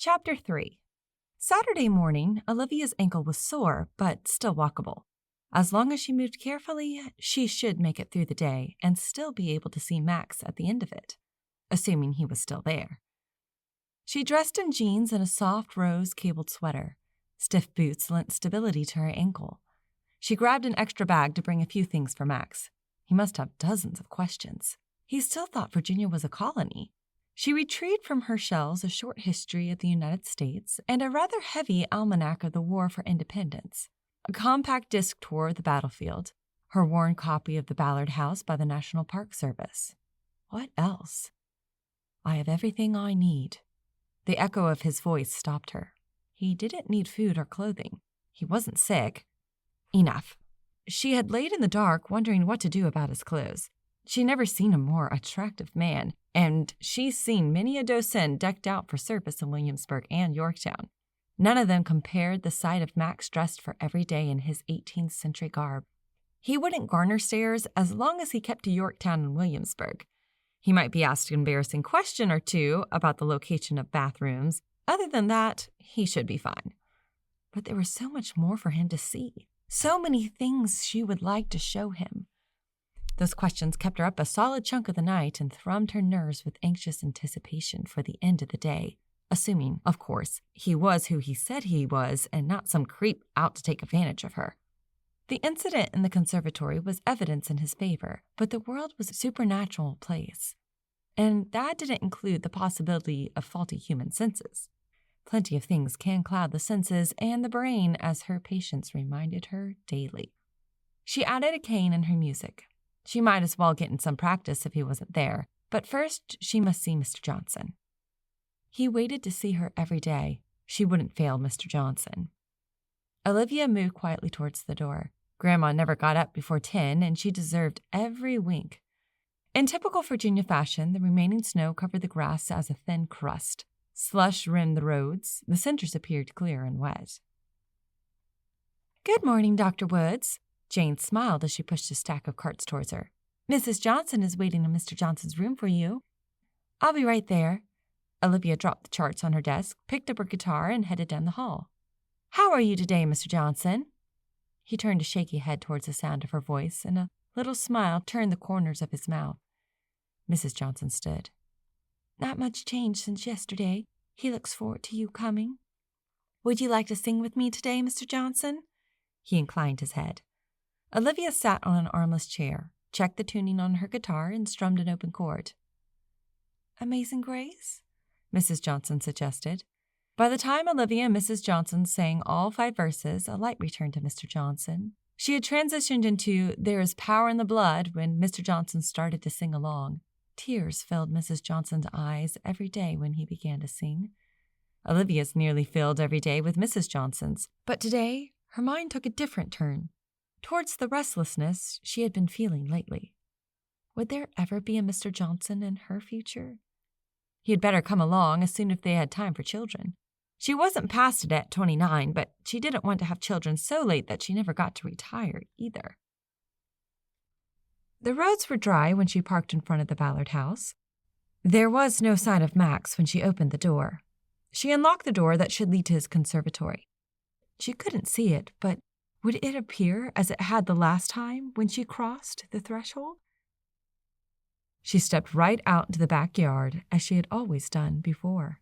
Chapter 3. Saturday morning, Olivia's ankle was sore, but still walkable. As long as she moved carefully, she should make it through the day and still be able to see Max at the end of it, assuming he was still there. She dressed in jeans and a soft rose-cabled sweater. Stiff boots lent stability to her ankle. She grabbed an extra bag to bring a few things for Max. He must have dozens of questions. He still thought Virginia was a colony. She retrieved from her shelves a short history of the United States and a rather heavy almanac of the War for Independence, a compact disc tour of the battlefield, her worn copy of the Ballard House by the National Park Service. What else? I have everything I need. The echo of his voice stopped her. He didn't need food or clothing. He wasn't sick. Enough. She had laid in the dark wondering what to do about his clothes. She'd never seen a more attractive man, and she's seen many a docent decked out for service in Williamsburg and Yorktown. None of them compared the sight of Max dressed for every day in his 18th century garb. He wouldn't garner stares as long as he kept to Yorktown and Williamsburg. He might be asked an embarrassing question or two about the location of bathrooms. Other than that, he should be fine. But there was so much more for him to see. So many things she would like to show him. Those questions kept her up a solid chunk of the night and thrummed her nerves with anxious anticipation for the end of the day, assuming, of course, he was who he said he was and not some creep out to take advantage of her. The incident in the conservatory was evidence in his favor, but the world was a supernatural place, and that didn't include the possibility of faulty human senses. Plenty of things can cloud the senses and the brain, as her patients reminded her daily. She added a cane in her music. She might as well get in some practice if he wasn't there, but first she must see Mr. Johnson. He waited to see her every day. She wouldn't fail Mr. Johnson. Olivia moved quietly towards the door. Grandma never got up before 10, and she deserved every wink. In typical Virginia fashion, the remaining snow covered the grass as a thin crust. Slush rimmed the roads. The cinders appeared clear and wet. "Good morning, Dr. Woods." Jane smiled as she pushed a stack of carts towards her. "Mrs. Johnson is waiting in Mr. Johnson's room for you." "I'll be right there." Olivia dropped the charts on her desk, picked up her guitar, and headed down the hall. "How are you today, Mr. Johnson?" He turned a shaky head towards the sound of her voice, and a little smile turned the corners of his mouth. Mrs. Johnson stood. "Not much change since yesterday. He looks forward to you coming." "Would you like to sing with me today, Mr. Johnson?" He inclined his head. Olivia sat on an armless chair, checked the tuning on her guitar, and strummed an open chord. "Amazing Grace?" Mrs. Johnson suggested. By the time Olivia and Mrs. Johnson sang all 5 verses, a light returned to Mr. Johnson. She had transitioned into "There is Power in the Blood" when Mr. Johnson started to sing along. Tears filled Mrs. Johnson's eyes every day when he began to sing. Olivia's nearly filled every day with Mrs. Johnson's, but today her mind took a different turn, towards the restlessness she had been feeling lately. Would there ever be a Mr. Johnson in her future? He had better come along as soon as they had time for children. She wasn't past it at 29, but she didn't want to have children so late that she never got to retire either. The roads were dry when she parked in front of the Ballard House. There was no sign of Max when she opened the door. She unlocked the door that should lead to his conservatory. She couldn't see it, but would it appear as it had the last time when she crossed the threshold? She stepped right out into the backyard as she had always done before.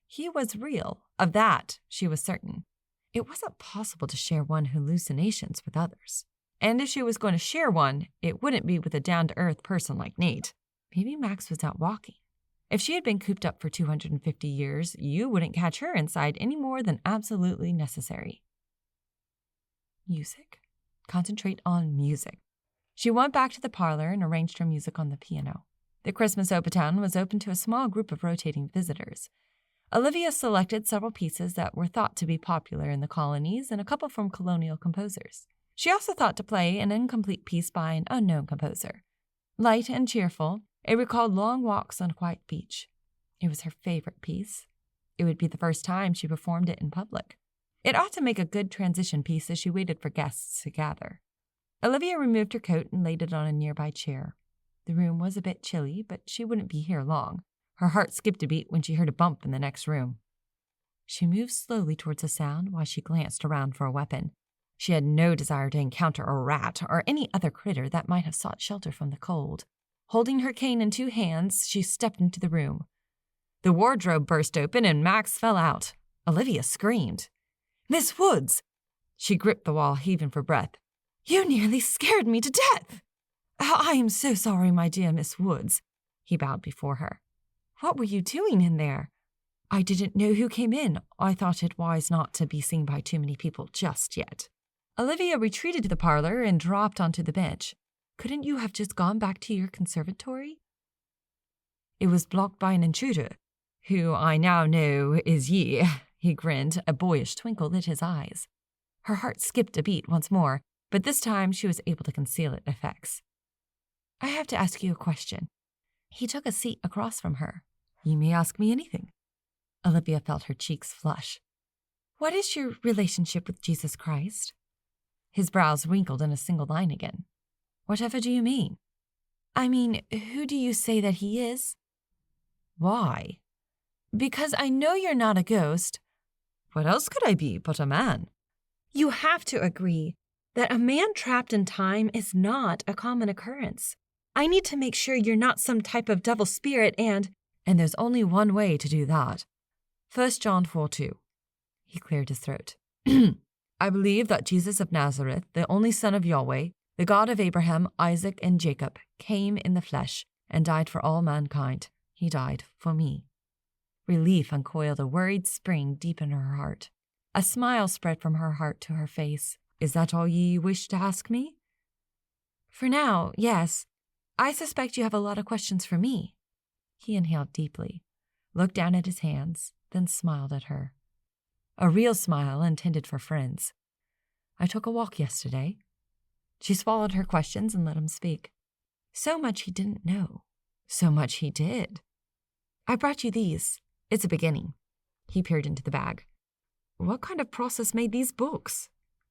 He was real. Of that, she was certain. It wasn't possible to share one's hallucinations with others. And if she was going to share one, it wouldn't be with a down-to-earth person like Nate. Maybe Max was out walking. If she had been cooped up for 250 years, you wouldn't catch her inside any more than absolutely necessary. Music. Concentrate on music. She went back to the parlor and arranged her music on the piano. The Christmas Opetown was open to a small group of rotating visitors. Olivia selected several pieces that were thought to be popular in the colonies and a couple from colonial composers. She also thought to play an incomplete piece by an unknown composer. Light and cheerful, it recalled long walks on a quiet beach. It was her favorite piece. It would be the first time she performed it in public. It ought to make a good transition piece as she waited for guests to gather. Olivia removed her coat and laid it on a nearby chair. The room was a bit chilly, but she wouldn't be here long. Her heart skipped a beat when she heard a bump in the next room. She moved slowly towards the sound while she glanced around for a weapon. She had no desire to encounter a rat or any other critter that might have sought shelter from the cold. Holding her cane in two hands, she stepped into the room. The wardrobe burst open and Max fell out. Olivia screamed. "Miss Woods!" She gripped the wall, heaving for breath. "You nearly scared me to death!" "I am so sorry, my dear Miss Woods." He bowed before her. "What were you doing in there?" "I didn't know who came in. I thought it wise not to be seen by too many people just yet." Olivia retreated to the parlor and dropped onto the bench. "Couldn't you have just gone back to your conservatory?" "It was blocked by an intruder, who I now know is ye." He grinned. A boyish twinkle lit his eyes. Her heart skipped a beat once more, but this time she was able to conceal its effects. "I have to ask you a question." He took a seat across from her. "You may ask me anything." Olivia felt her cheeks flush. "What is your relationship with Jesus Christ?" His brows wrinkled in a single line again. "Whatever do you mean?" "I mean, who do you say that he is?" "Why?" "Because I know you're not a ghost." "What else could I be but a man?" "You have to agree that a man trapped in time is not a common occurrence. I need to make sure you're not some type of devil spirit and there's only one way to do that. 1 John 4:2. He cleared his throat. "I believe that Jesus of Nazareth, the only Son of Yahweh, the God of Abraham, Isaac, and Jacob, came in the flesh and died for all mankind. He died for me." Relief uncoiled a worried spring deep in her heart. A smile spread from her heart to her face. "Is that all ye wish to ask me?" "For now, yes. I suspect you have a lot of questions for me." He inhaled deeply, looked down at his hands, then smiled at her. A real smile intended for friends. "I took a walk yesterday." She swallowed her questions and let him speak. So much he didn't know. So much he did. "I brought you these. It's a beginning." He peered into the bag. "What kind of process made these books?"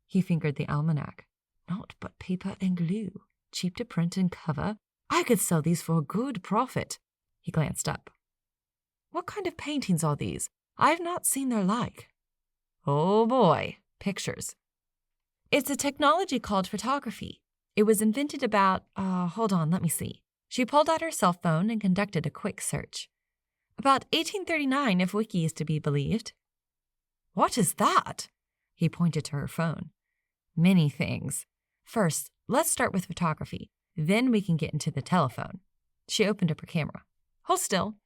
He fingered the almanac. "Naught but paper and glue. Cheap to print and cover. I could sell these for a good profit." He glanced up. "What kind of paintings are these? I have not seen their like." "Oh boy, pictures." "It's a technology called photography. It was invented about, hold on, let me see." She pulled out her cell phone and conducted a quick search. "About 1839, if Wiki is to be believed." "What is that?" He pointed to her phone. "Many things. First, let's start with photography. Then we can get into the telephone." She opened up her camera. "Hold still."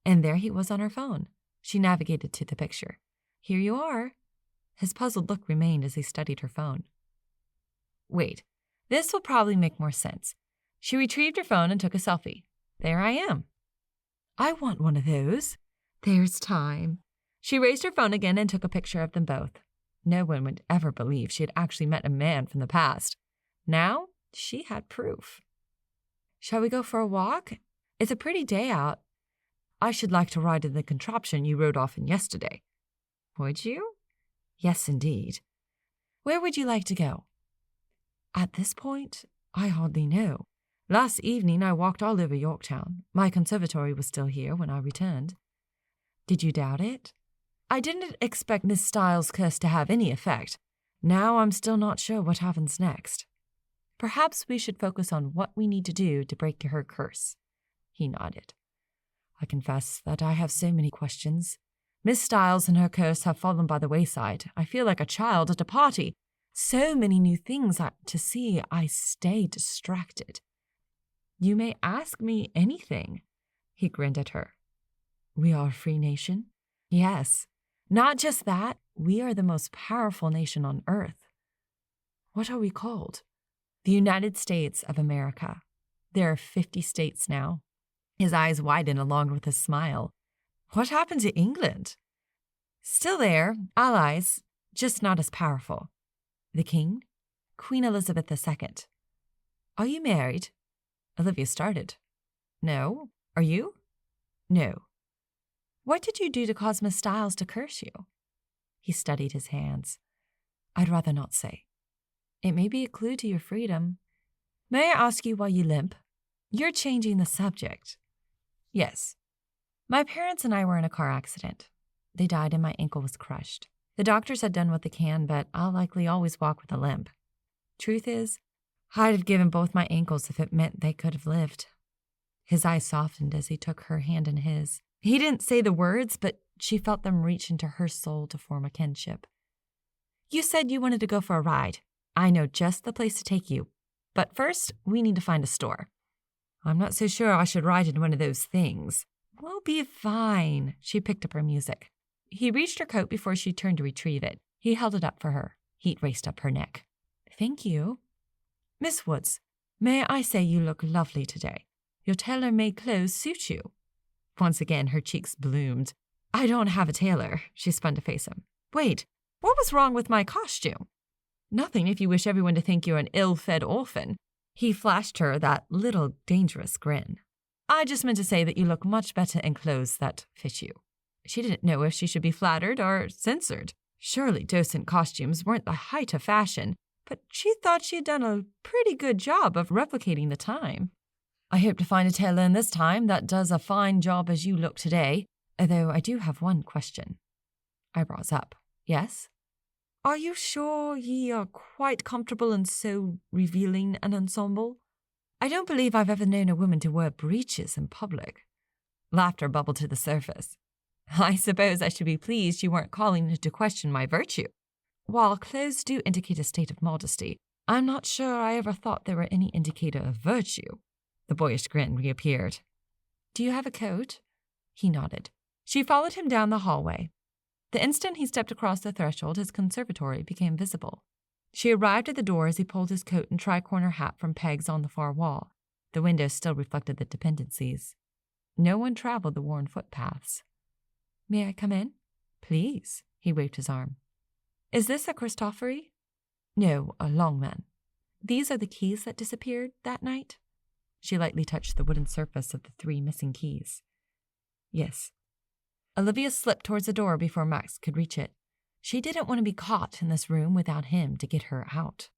And there he was on her phone. She navigated to the picture. "Here you are." His puzzled look remained as he studied her phone. "Wait, this will probably make more sense." She retrieved her phone and took a selfie. "There I am." "I want one of those." "There's time." She raised her phone again and took a picture of them both. No one would ever believe she had actually met a man from the past. Now she had proof. "Shall we go for a walk? It's a pretty day out." "I should like to ride in the contraption you rode off in yesterday." "Would you?" "Yes, indeed." "Where would you like to go?" "At this point, I hardly know. Last evening I walked all over Yorktown. My conservatory was still here when I returned." "Did you doubt it?" "I didn't expect Miss Styles' curse to have any effect. Now I'm still not sure what happens next." "Perhaps we should focus on what we need to do to break her curse." He nodded. "I confess that I have so many questions. Miss Styles and her curse have fallen by the wayside. I feel like a child at a party. So many new things to see, I stay distracted." "You may ask me anything." He grinned at her. "We are a free nation?" "Yes. Not just that, we are the most powerful nation on earth." "What are we called?" "The United States of America. There are 50 states now." His eyes widened along with a smile. "What happened to England?" "Still there, allies, just not as powerful." "The king?" "Queen Elizabeth II. "Are you married?" Olivia started. "No. Are you?" "No." "What did you do to cause Miss Styles to curse you?" He studied his hands. "I'd rather not say. It may be a clue to your freedom." "May I ask you why you limp?" "You're changing the subject." "Yes." My parents and I were in a car accident. They died and my ankle was crushed. The doctors had done what they can, but I'll likely always walk with a limp. Truth is, I'd have given both my ankles if it meant they could have lived. His eyes softened as he took her hand in his. He didn't say the words, but she felt them reach into her soul to form a kinship. You said you wanted to go for a ride. I know just the place to take you. But first, we need to find a store. I'm not so sure I should ride in one of those things. We'll be fine. She picked up her music. He reached her coat before she turned to retrieve it. He held it up for her. Heat raced up her neck. Thank you. Miss Woods, may I say you look lovely today? Your tailor-made clothes suit you. Once again, her cheeks bloomed. I don't have a tailor, she spun to face him. Wait, what was wrong with my costume? Nothing if you wish everyone to think you're an ill-fed orphan. He flashed her that little dangerous grin. I just meant to say that you look much better in clothes that fit you. She didn't know if she should be flattered or censored. Surely docent costumes weren't the height of fashion, but she thought she had done a pretty good job of replicating the time. I hope to find a tailor in this time that does a fine job as you look today, although I do have one question. Eyebrows up. Yes? Are you sure ye are quite comfortable in so revealing an ensemble? I don't believe I've ever known a woman to wear breeches in public. Laughter bubbled to the surface. I suppose I should be pleased you weren't calling into question my virtue. While clothes do indicate a state of modesty, I'm not sure I ever thought they were any indicator of virtue. The boyish grin reappeared. Do you have a coat? He nodded. She followed him down the hallway. The instant he stepped across the threshold, his conservatory became visible. She arrived at the door as he pulled his coat and tri-corner hat from pegs on the far wall. The windows still reflected the dependencies. No one traveled the worn footpaths. May I come in? Please, he waved his arm. Is this a Christofferi? No, a Longman. These are the keys that disappeared that night? She lightly touched the wooden surface of the 3 missing keys. Yes. Olivia slipped towards the door before Max could reach it. She didn't want to be caught in this room without him to get her out.